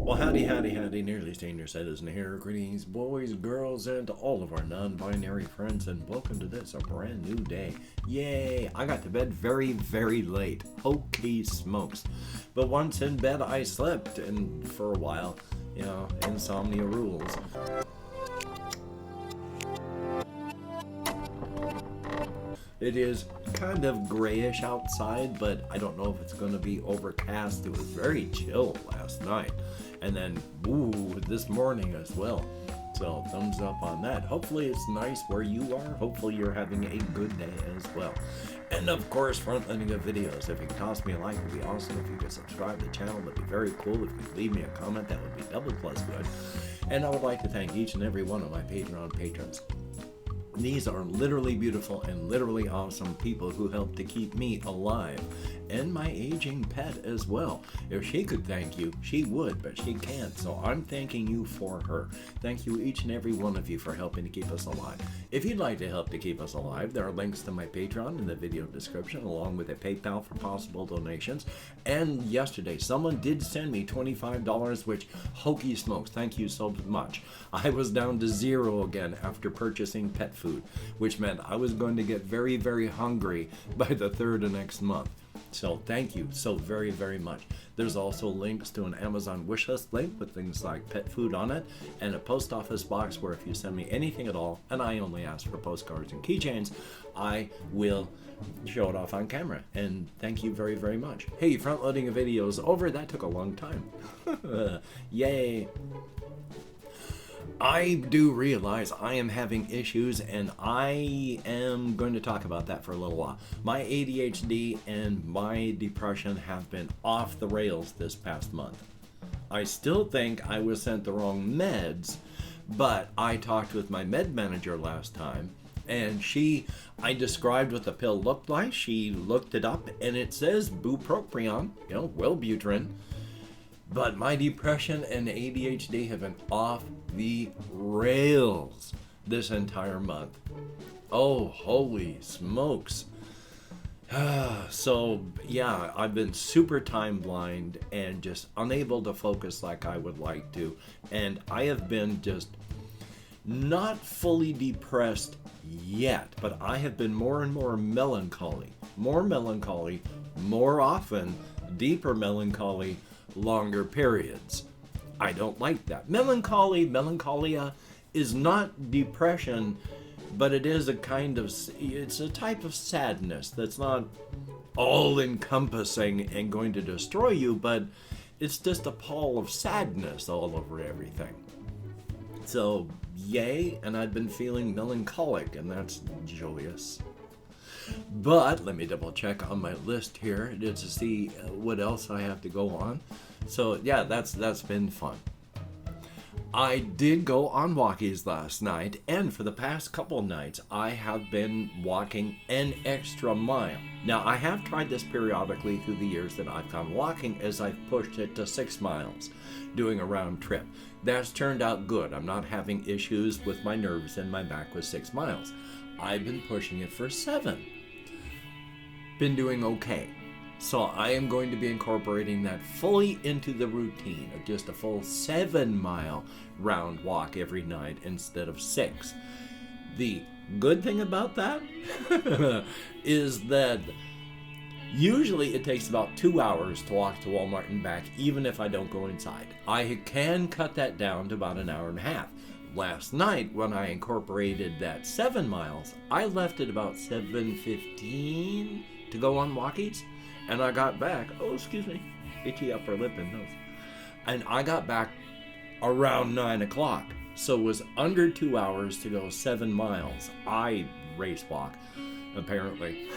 Well, howdy, nearly senior citizen here. Greetings, boys, girls, and to all of our non-binary friends, and welcome to this, a brand new day. Yay! I got to bed very, very late. Hokey smokes. But once in bed, I slept, and for a while, insomnia rules. It is kind of grayish outside, but I don't know if it's going to be overcast. It was very chill last night. And then, this morning as well. So, thumbs up on that. Hopefully it's nice where you are. Hopefully you're having a good day as well. And of course, front-loading of videos. If you could toss me a like, it would be awesome. If you could subscribe to the channel, that would be very cool. If you could leave me a comment, that would be double plus good. And I would like to thank each and every one of my Patreon patrons. These are literally beautiful and literally awesome people who help to keep me alive, and my aging pet as well. If she could thank you, she would, but she can't, so I'm thanking you for her. Thank you, each and every one of you, for helping to keep us alive. If you'd like to help to keep us alive, there are links to my Patreon in the video description, along with a PayPal for possible donations. And yesterday, someone did send me $25, which, hokey smokes, thank you so much. I was down to zero again after purchasing pet food, which meant I was going to get very, very hungry by the 3rd of next month. So thank you so very, very much. There's also links to an Amazon wishlist link with things like pet food on it, and a post office box where if you send me anything at all, and I only ask for postcards and keychains, I will show it off on camera. And thank you very, very much. Hey, front loading of videos over. That took a long time. Yay. I do realize I am having issues, and I am going to talk about that for a little while. My ADHD and my depression have been off the rails this past month. I still think I was sent the wrong meds, but I talked with my med manager last time, and I described what the pill looked like. She looked it up, and it says bupropion, Wellbutrin. But my depression and ADHD have been off the rails this entire month. Oh, holy smokes. So, yeah, I've been super time blind and just unable to focus like I would like to. And I have been just not fully depressed yet, but I have been more and more melancholy. More often, deeper melancholy, longer periods. I don't like that. Melancholia is not depression, but it is it's a type of sadness that's not all-encompassing and going to destroy you, but it's just a pall of sadness all over everything. So, yay, and I've been feeling melancholic, and that's joyous. But let me double check on my list here to see what else I have to go on. So yeah, that's been fun. I did go on walkies last night, and for the past couple nights I have been walking an extra mile. Now I have tried this periodically through the years that I've gone walking, as I've pushed it to 6 miles, doing a round trip. That's turned out good. I'm not having issues with my nerves and my back with 6 miles. I've been pushing it for 7. Been doing okay. So I am going to be incorporating that fully into the routine of just a full 7-mile round walk every night instead of 6. The good thing about that is that usually it takes about 2 hours to walk to Walmart and back, even if I don't go inside. I can cut that down to about an hour and a half. Last night, when I incorporated that 7 miles, I left at about 7:15 to go on walkies, and I got back, itchy upper lip and nose, and I got back around 9 o'clock, so it was under 2 hours to go 7 miles. I race walk, apparently.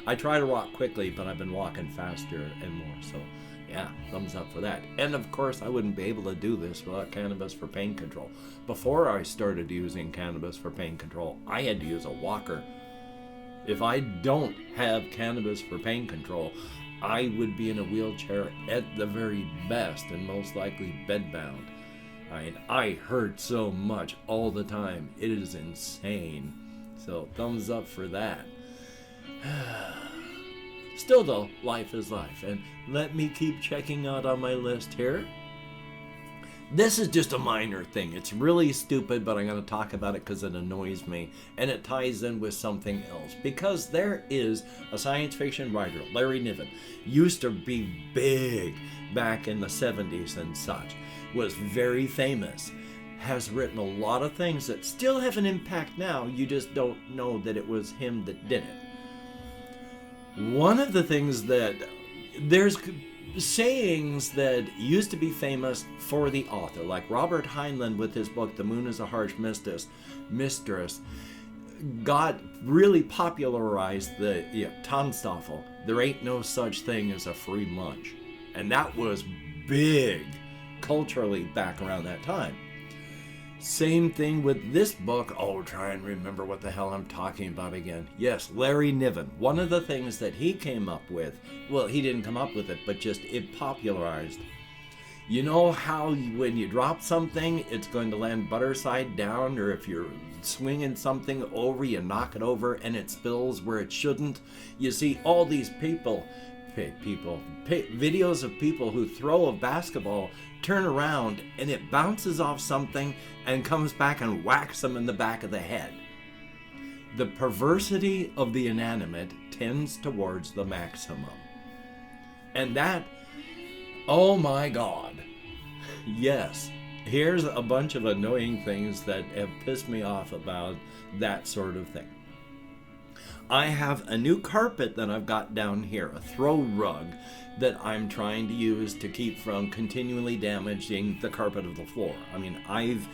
I try to walk quickly, but I've been walking faster and more, so yeah, thumbs up for that. And of course, I wouldn't be able to do this without cannabis for pain control. Before I started using cannabis for pain control, I had to use a walker. If I don't have cannabis for pain control, I would be in a wheelchair at the very best, and most likely bedbound. I hurt so much all the time. It is insane. So thumbs up for that. Still though, life is life, and let me keep checking out on my list here. This is just a minor thing. It's really stupid, but I'm going to talk about it because it annoys me. And it ties in with something else. Because there is a science fiction writer, Larry Niven, used to be big back in the 70s and such. Was very famous. Has written a lot of things that still have an impact now. You just don't know that it was him that did it. One of the things that there's sayings that used to be famous for the author, like Robert Heinlein with his book The Moon is a Harsh Mistress, got really popularized the TANSTAAFLE, there ain't no such thing as a free lunch. And that was big culturally back around that time. Same thing with this book. Oh, try and remember what the hell I'm talking about again. Yes, Larry Niven. One of the things that he came up with, well, he didn't come up with it, but just it popularized. You know how when you drop something, it's going to land butter side down, or if you're swinging something over, you knock it over and it spills where it shouldn't? You see all these videos of people who throw a basketball, turn around, and it bounces off something and comes back and whacks them in the back of the head. The perversity of the inanimate tends towards the maximum. And that, oh my God. Yes, here's a bunch of annoying things that have pissed me off about that sort of thing. I have a new carpet that I've got down here, a throw rug that I'm trying to use to keep from continually damaging the carpet of the floor. I mean, I've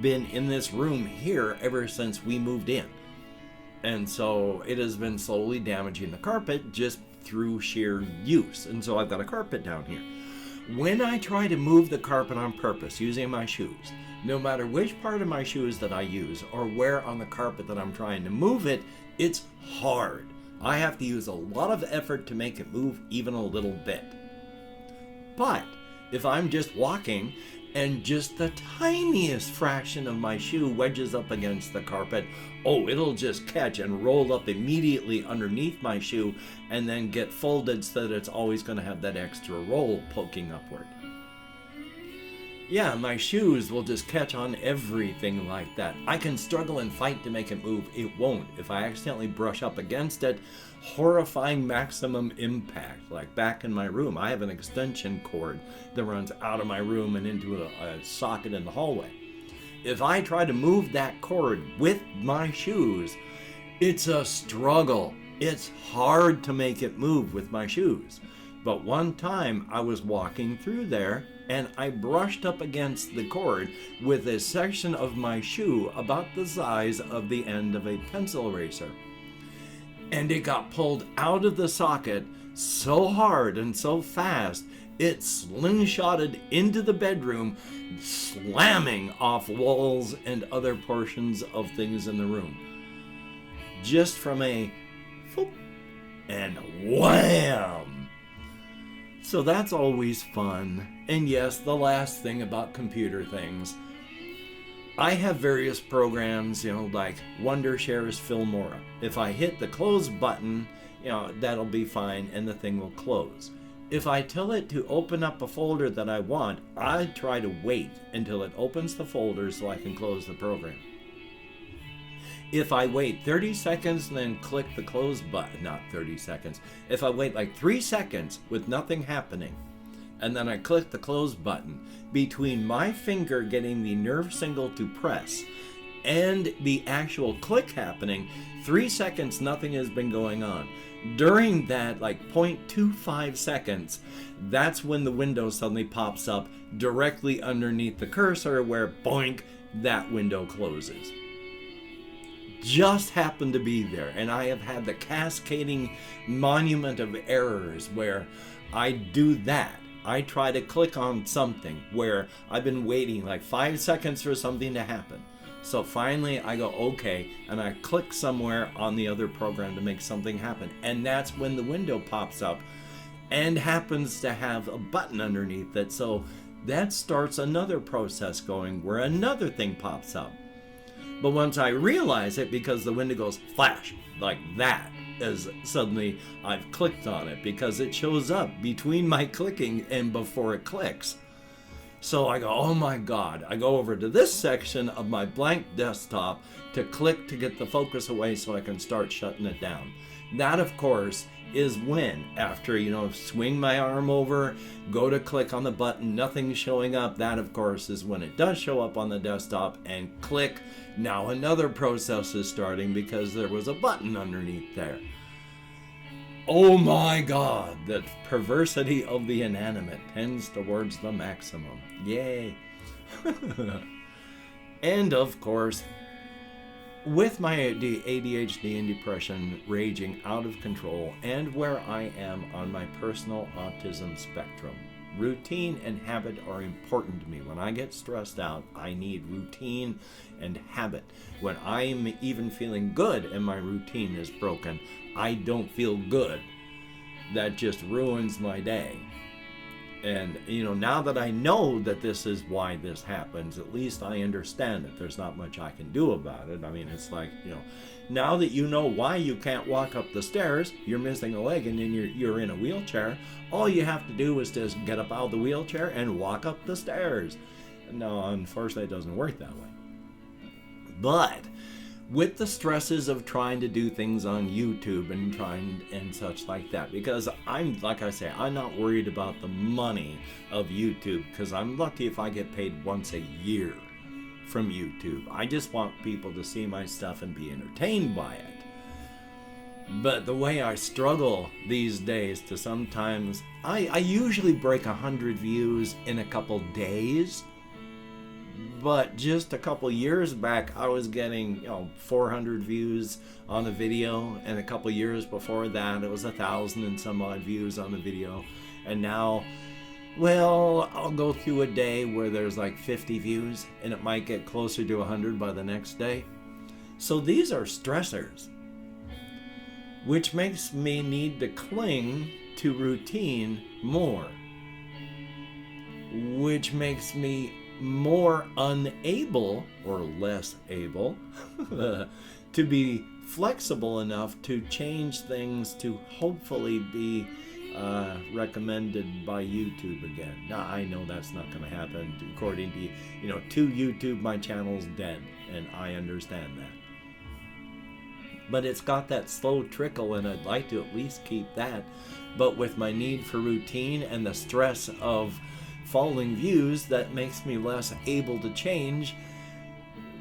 been in this room here ever since we moved in. And so it has been slowly damaging the carpet just through sheer use. And so I've got a carpet down here. When I try to move the carpet on purpose using my shoes, no matter which part of my shoes that I use or where on the carpet that I'm trying to move it, it's hard. I have to use a lot of effort to make it move even a little bit. But if I'm just walking and just the tiniest fraction of my shoe wedges up against the carpet, oh, it'll just catch and roll up immediately underneath my shoe and then get folded so that it's always going to have that extra roll poking upward. Yeah, my shoes will just catch on everything like that. I can struggle and fight to make it move. It won't. If I accidentally brush up against it, horrifying maximum impact. Like back in my room, I have an extension cord that runs out of my room and into a socket in the hallway. If I try to move that cord with my shoes, it's a struggle. It's hard to make it move with my shoes. But one time I was walking through there and I brushed up against the cord with a section of my shoe about the size of the end of a pencil eraser. And it got pulled out of the socket so hard and so fast, it slingshotted into the bedroom, slamming off walls and other portions of things in the room. Just from a whoop and wham! So that's always fun. And yes, the last thing about computer things. I have various programs, like Wondershare's Filmora. If I hit the close button, that'll be fine and the thing will close. If I tell it to open up a folder that I want, I try to wait until it opens the folder so I can close the program. If I wait 30 seconds and then click the close button, not 30 seconds, if I wait like 3 seconds with nothing happening, and then I click the close button, between my finger getting the nerve signal to press and the actual click happening, 3 seconds nothing has been going on. During that 0.25 seconds, that's when the window suddenly pops up directly underneath the cursor where boink, that window closes. Just happened to be there, and I have had the cascading monument of errors where I do that. I try to click on something where I've been waiting 5 seconds for something to happen. So finally I go okay, and I click somewhere on the other program to make something happen. And that's when the window pops up and happens to have a button underneath it. So that starts another process going where another thing pops up. But once I realize it, because the window goes flash like that, as suddenly I've clicked on it, because it shows up between my clicking and before it clicks. So I go, oh my God. I go over to this section of my blank desktop to click to get the focus away so I can start shutting it down. That, of course, is when, after, swing my arm over, go to click on the button, nothing's showing up. That, of course, is when it does show up on the desktop, and click. Now another process is starting because there was a button underneath there. Oh my God, the perversity of the inanimate tends towards the maximum. Yay. And of course, with my ADHD and depression raging out of control, and where I am on my personal autism spectrum, routine and habit are important to me. When I get stressed out, I need routine and habit. When I'm even feeling good and my routine is broken, I don't feel good. That just ruins my day. And, now that I know that this is why this happens, at least I understand it. There's not much I can do about it. I mean, it's like, now that you know why you can't walk up the stairs, you're missing a leg and then you're in a wheelchair, all you have to do is just get up out of the wheelchair and walk up the stairs. No, unfortunately, it doesn't work that way. But with the stresses of trying to do things on YouTube and such like that, because like I say, I'm not worried about the money of YouTube, because I'm lucky if I get paid once a year from YouTube. I just want people to see my stuff and be entertained by it. But the way I struggle these days to sometimes, I usually break 100 views in a couple days. But just a couple years back, I was getting 400 views on a video, and a couple years before that, it was 1,000 and some odd views on the video. And now, well, I'll go through a day where there's like 50 views, and it might get closer to 100 by the next day. So these are stressors, which makes me need to cling to routine more, which makes me more unable or less able to be flexible enough to change things to hopefully be recommended by YouTube again. Now, I know that's not going to happen. According to YouTube, my channel's dead, and I understand that. But it's got that slow trickle, and I'd like to at least keep that. But with my need for routine and the stress of falling views, that makes me less able to change,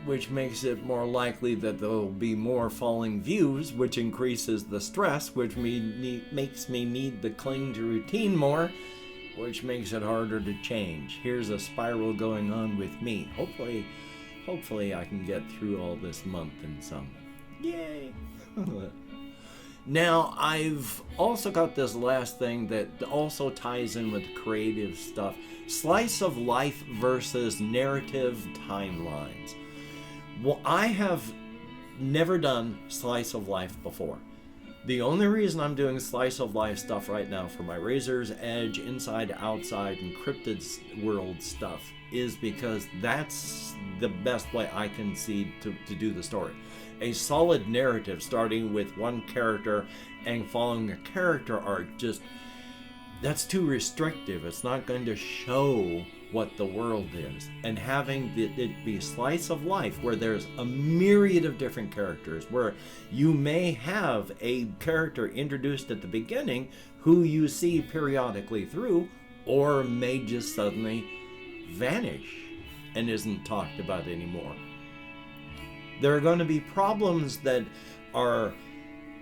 which makes it more likely that there'll be more falling views, which increases the stress, which makes me need to cling to routine more, which makes it harder to change. Here's a spiral going on with me. Hopefully I can get through all this month and some. Yay! Now, I've also got this last thing that also ties in with creative stuff. Slice of life versus narrative timelines. Well, I have never done slice of life before. The only reason I'm doing slice of life stuff right now for my Razor's Edge, Inside, Outside, and Cryptid World stuff is because that's the best way I can see to do the story. A solid narrative starting with one character and following a character arc, that's too restrictive. It's not going to show what the world is. And having it be slice of life where there's a myriad of different characters, where you may have a character introduced at the beginning who you see periodically through, or may just suddenly vanish and isn't talked about anymore. There are going to be problems that are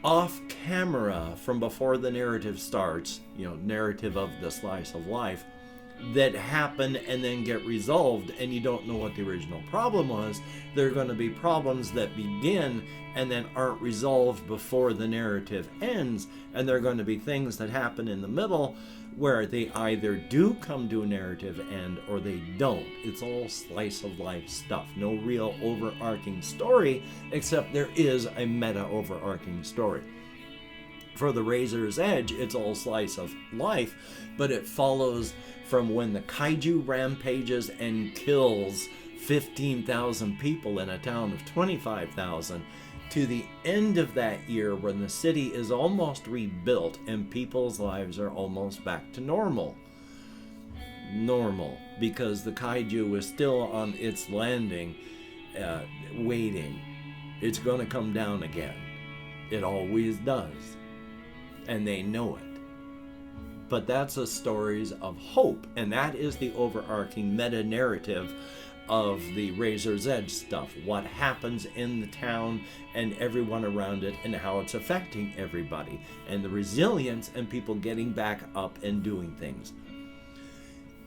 off camera from before the narrative starts, narrative of the slice of life, that happen and then get resolved, and you don't know what the original problem was. There are going to be problems that begin and then aren't resolved before the narrative ends, and there are going to be things that happen in the middle where they either do come to a narrative end or they don't. It's all slice of life stuff. No real overarching story, except there is a meta overarching story. For the Razor's Edge, it's all slice of life, but it follows from when the kaiju rampages and kills 15,000 people in a town of 25,000 to the end of that year when the city is almost rebuilt and people's lives are almost back to normal. because the kaiju is still on its landing, waiting. It's going to come down again. It always does. And they know it. But that's the stories of hope, and that is the overarching meta-narrative of the Razor's Edge stuff. What happens in the town and everyone around it, and how it's affecting everybody, and the resilience and people getting back up and doing things.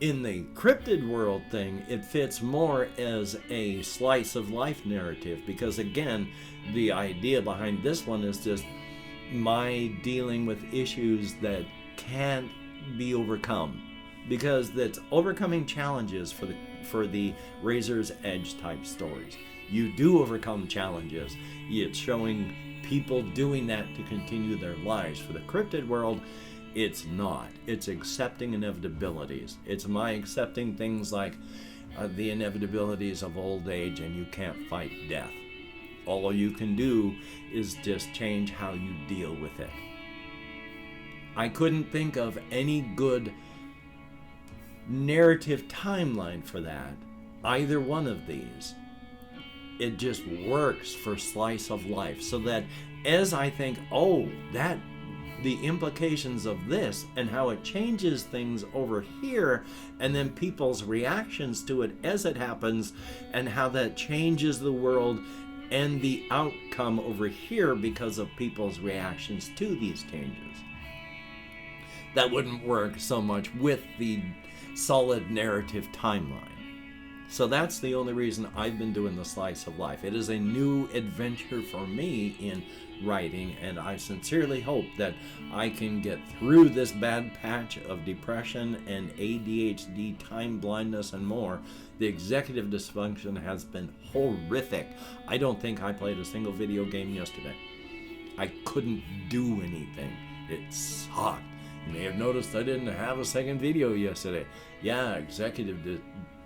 In the cryptid world thing, it fits more as a slice of life narrative, because again, the idea behind this one is just my dealing with issues that can't be overcome, because that's overcoming challenges for the Razor's Edge type stories. You do overcome challenges. It's showing people doing that to continue their lives. For the cryptid world, it's not. It's accepting inevitabilities. It's my accepting things like the inevitabilities of old age, and you can't fight death. All you can do is just change how you deal with it. I couldn't think of any good narrative timeline for that, either one of these. It just works for slice of life, so that as I think, oh, that the implications of this and how it changes things over here, and then people's reactions to it as it happens, and how that changes the world and the outcome over here because of people's reactions to these changes. That wouldn't work so much with the solid narrative timeline. So that's the only reason I've been doing the slice of life. It is a new adventure for me in writing, and I sincerely hope that I can get through this bad patch of depression and ADHD, time blindness, and more. The executive dysfunction has been horrific. I don't think I played a single video game yesterday. I couldn't do anything. It sucked. You may have noticed I didn't have a second video yesterday. Yeah, executive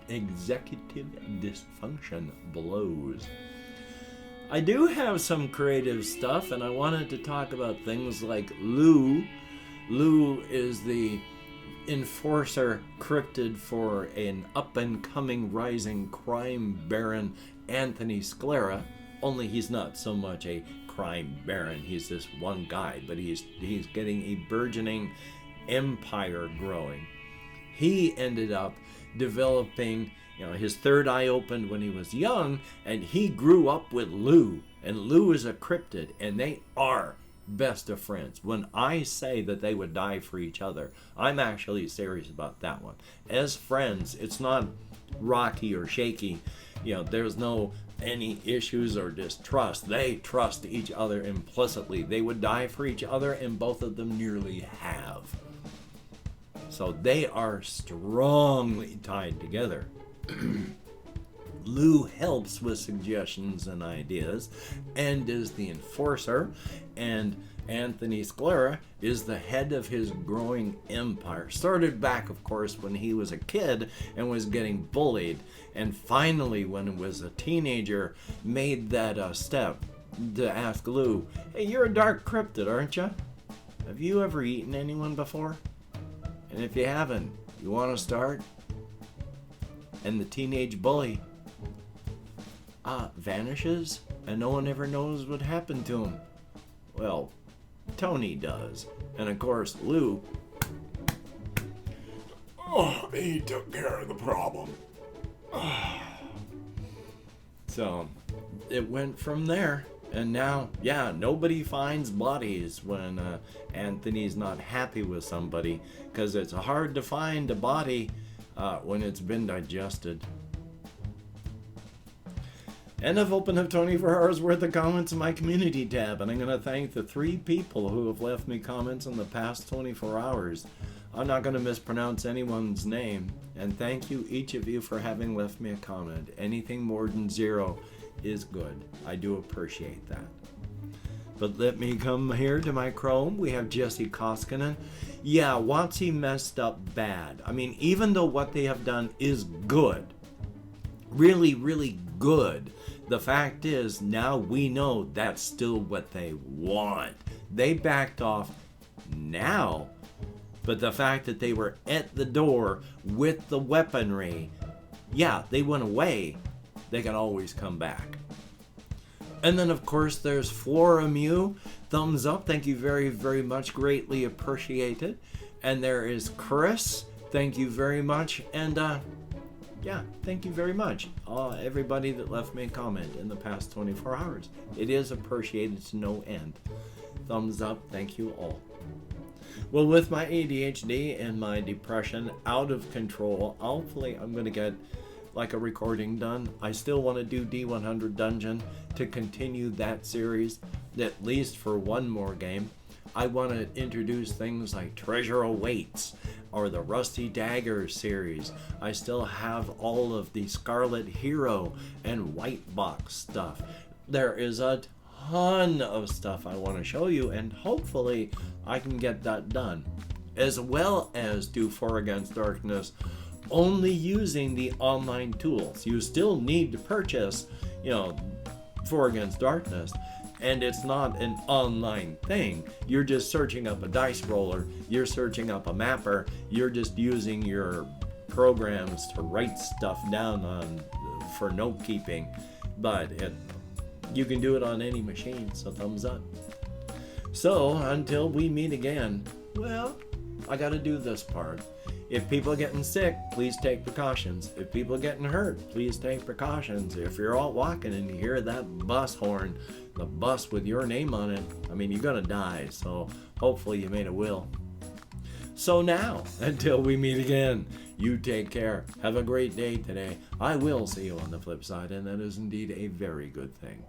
dysfunction blows. I do have some creative stuff, and I wanted to talk about things like Lou. Lou is the enforcer cryptid for an up-and-coming rising crime baron, Anthony Sclera. Only he's not so much a crime baron. He's this one guy, but he's getting a burgeoning empire growing. He ended up developing, his third eye opened when he was young, and he grew up with Lou, and Lou is a cryptid, and they are best of friends. When I say that they would die for each other, I'm actually serious about that one. As friends, it's not rocky or shaky. There's no any issues or distrust. They trust each other implicitly. They would die for each other, and both of them nearly have. So they are strongly tied together. Lou helps with suggestions and ideas and is the enforcer, and Anthony Sclera is the head of his growing empire. Started back, of course, when he was a kid and was getting bullied, and finally, when he was a teenager, made that step to ask Lou, hey, you're a dark cryptid, aren't you? Have you ever eaten anyone before? And if you haven't, you want to start? And the teenage bully vanishes, and no one ever knows what happened to him. Well, Tony does. And of course, Lou, he took care of the problem. So it went from there. And now, nobody finds bodies when Anthony's not happy with somebody, because it's hard to find a body when it's been digested. And I've opened up 24 hours worth of comments in my community tab, and I'm going to thank the 3 people who have left me comments in the past 24 hours. I'm not going to mispronounce anyone's name, and thank you, each of you, for having left me a comment. Anything more than 0 is good. I do appreciate that. But let me come here to my Chrome. We have Jesse Koskinen. Yeah, WotC messed up bad. I mean, even though what they have done is good, really, really good, the fact is now we know that's still what they want. They backed off now, But the fact that they were at the door with the weaponry, yeah, they went away. They can always come back. And then, of course, there's Floramu. Thumbs up. Thank you very, very much. Greatly appreciated. And there is Chris. Thank you very much. And, yeah, thank you very much. Everybody that left me a comment in the past 24 hours. It is appreciated to no end. Thumbs up. Thank you all. Well, with my ADHD and my depression out of control, hopefully I'm going to get like a recording done. I still want to do D100 Dungeon to continue that series, at least for one more game. I want to introduce things like Treasure Awaits or the Rusty Dagger series. I still have all of the Scarlet Hero and White Box stuff. There is a ton of stuff I want to show you, and hopefully I can get that done, as well as do 4 Against Darkness only using the online tools. You still need to purchase, 4 Against Darkness, and it's not an online thing. You're just searching up a dice roller, you're searching up a mapper, you're just using your programs to write stuff down on for note keeping, but you can do it on any machine, so thumbs up. So until we meet again, well, I gotta do this part. If people are getting sick, please take precautions. If people are getting hurt, please take precautions. If you're out walking and you hear that bus horn, the bus with your name on it, you're gonna die, so hopefully you made a will. So now, until we meet again, you take care. Have a great day today. I will see you on the flip side, and that is indeed a very good thing.